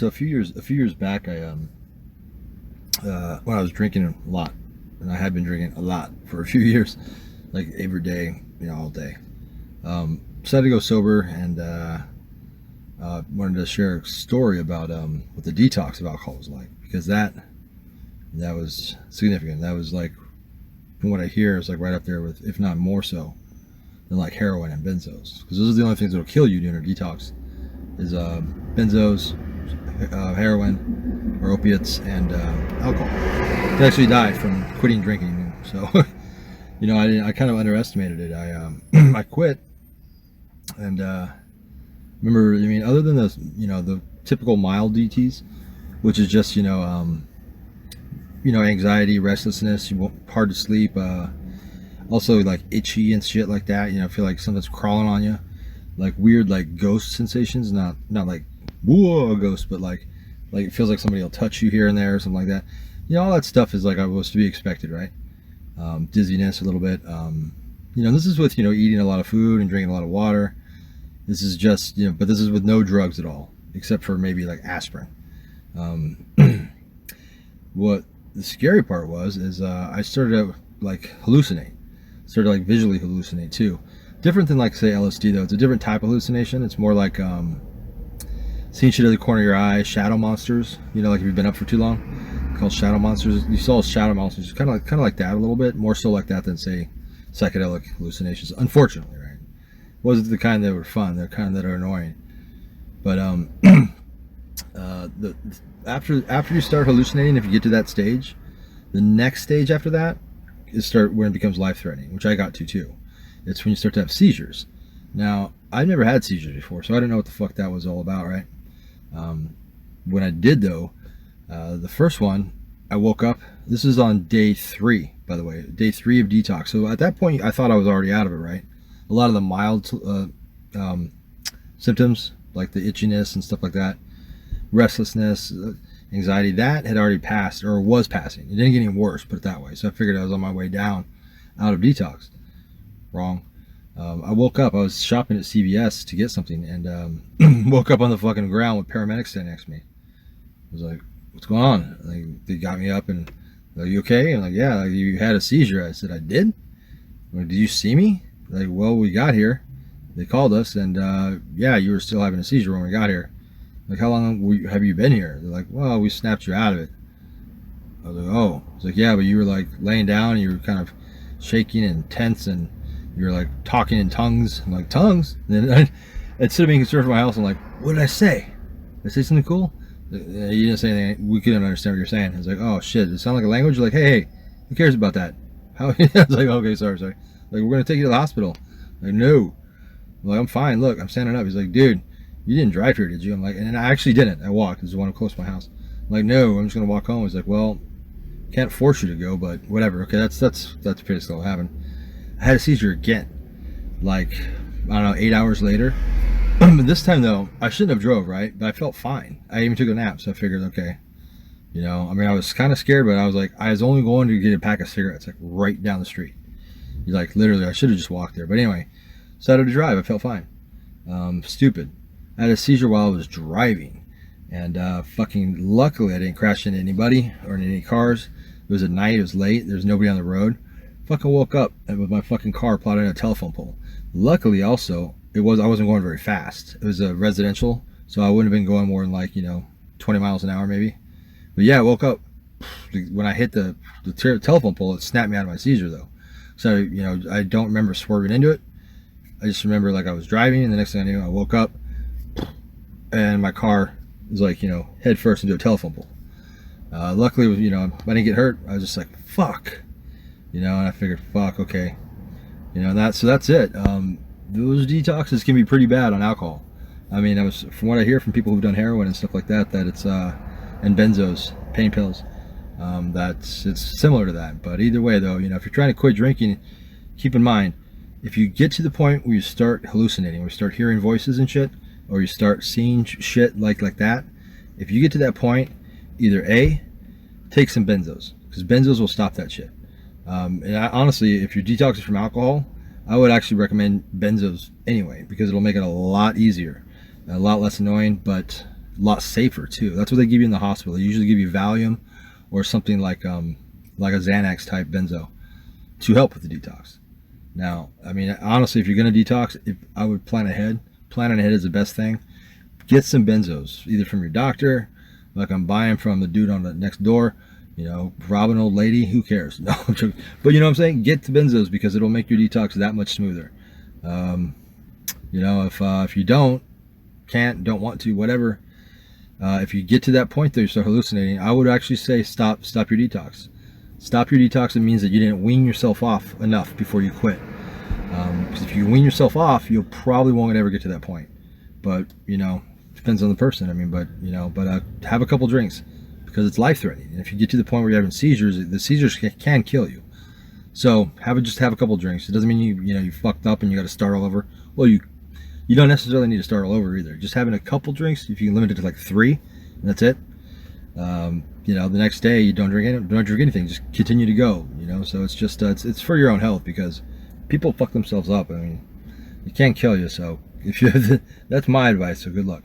So a few years back, when I was drinking a lot, and I had been drinking a lot for a few years, like every day, all day. Decided to go sober, and wanted to share a story about what the detox of alcohol was like, because that was significant. That was like, from what I hear, it's like right up there with, if not more so, than like heroin and benzos, because those are the only things that will kill you during a detox. Is benzos, heroin, or opiates, and alcohol. I actually died from quitting drinking. So, I kind of underestimated it. I quit, and remember, other than the typical mild DTs, which is just anxiety, restlessness, hard to sleep, also like itchy and shit like that. Feel like something's crawling on you, like weird, like ghost sensations. Not like whoa, a ghost, but like it feels like somebody will touch you here and there or something like that. All that stuff is like was to be expected, right? Dizziness a little bit. This is with eating a lot of food and drinking a lot of water. This is just but this is with no drugs at all, except for maybe like aspirin. What the scary part is I started to like hallucinate. Started to like visually hallucinate too. Different than like say LSD though. It's a different type of hallucination. It's more like seeing shit out of the corner of your eye, shadow monsters. Like if you've been up for too long, called shadow monsters. You saw shadow monsters, kind of like that a little bit, more so like that than say psychedelic hallucinations. Unfortunately, right? Wasn't the kind that were fun. They're kind that are annoying. But after you start hallucinating, if you get to that stage, the next stage after that is when it becomes life-threatening, which I got to too. It's when you start to have seizures. Now, I've never had seizures before, so I don't know what the fuck that was all about, right? When I did, though, the first one, I woke up. This is on day 3, by the way, day 3 of detox. So at that point, I thought I was already out of it, right? A lot of the mild symptoms, like the itchiness and stuff like that, restlessness, anxiety, that had already passed, or was passing. It didn't get any worse, put it that way. So I figured I was on my way down out of detox. Wrong. I woke up. I was shopping at CVS to get something, and woke up on the fucking ground with paramedics standing next to me. I was like, "What's going on?" Like, they got me up, and like, "You okay?" And like, "Yeah." Like, "You had a seizure." I said, "I did." Like, "Did you see me?" Like, "Well, we got here. They called us, and yeah, you were still having a seizure when we got here." Like, "How long have you been here?" They're like, "Well, we snapped you out of it." I was like, "Oh." It's like, "Yeah, but you were like laying down, and you were kind of shaking and tense, and you were like talking in tongues." I'm like, "Tongues?" And then instead of being concerned for my health, I'm like, "What did I say? Did I say something cool?" You didn't say anything. We couldn't understand what you're saying. I was like, "Oh shit, does it sound like a language?" Like, "Hey, who cares about that?" How? I was like, "Okay, sorry. Like, we're gonna take you to the hospital." Like, "No." I'm like, "I'm fine. Look, I'm standing up." He's like, "Dude, you didn't drive here, did you?" I'm like, and I actually didn't. I walked. This is one close to my house. I'm like, "No, I'm just gonna walk home." He's like, "Well, can't force you to go, but whatever." Okay, that's pretty still happened. I had a seizure again, like, I don't know, 8 hours later. This time though, I shouldn't have drove, right? But I felt fine. I even took a nap, so I figured, okay, I was kind of scared, but I was like, I was only going to get a pack of cigarettes, like right down the street. You're like, literally, I should have just walked there. But anyway, decided to drive. I felt fine. Stupid. I had a seizure while I was driving, and fucking luckily I didn't crash into anybody or into any cars. It was at night. It was late. There was nobody on the road. Fucking woke up with my fucking car plotted on a telephone pole. Luckily, also, I wasn't going very fast. It was a residential, so I wouldn't have been going more than like 20 miles an hour maybe. But yeah, I woke up when I hit the telephone pole. It snapped me out of my seizure though. So I don't remember swerving into it. I just remember like I was driving, and the next thing I knew, I woke up, and my car was like head first into a telephone pole. Luckily, I didn't get hurt. I was just like, fuck. And I figured, fuck, okay. So that's it. Those detoxes can be pretty bad on alcohol. From what I hear from people who've done heroin and stuff like that, that it's, and benzos, pain pills, it's similar to that. But either way though, if you're trying to quit drinking, keep in mind, if you get to the point where you start hallucinating, where you start hearing voices and shit, or you start seeing shit like that, if you get to that point, either A, take some benzos, because benzos will stop that shit. And honestly, if you're detoxing from alcohol, I would actually recommend benzos anyway, because it'll make it a lot easier, a lot less annoying, but lot safer too. That's what they give you in the hospital. They usually give you Valium or something like a Xanax type benzo to help with the detox. Now, I mean, honestly, if you're going to detox, I would plan ahead. Planning ahead is the best thing. Get some benzos, either from your doctor, like I'm buying from the dude on the next door, you know, rob an old lady, who cares? No, I'm joking. But you know what I'm saying? Get the benzos because it'll make your detox that much smoother. You know, if you don't want to, whatever, if you get to that point that you start hallucinating, I would actually say stop your detox. Stop your detox. It means that you didn't wean yourself off enough before you quit. Because if you wean yourself off, you'll probably won't ever get to that point. But, you know, depends on the person. I mean, but, you know, have a couple drinks because it's life-threatening. And if you get to the point where you're having seizures, the seizures can kill you. So just have a couple drinks. It doesn't mean you fucked up and you got to start all over. Well, you don't necessarily need to start all over either. Just having a couple drinks, if you can limit it to like 3, and that's it. You know, the next day you don't drink anything. Just continue to go. You know, so it's just it's for your own health because people fuck themselves up. I mean, it can't kill you. So if you that's my advice. So good luck.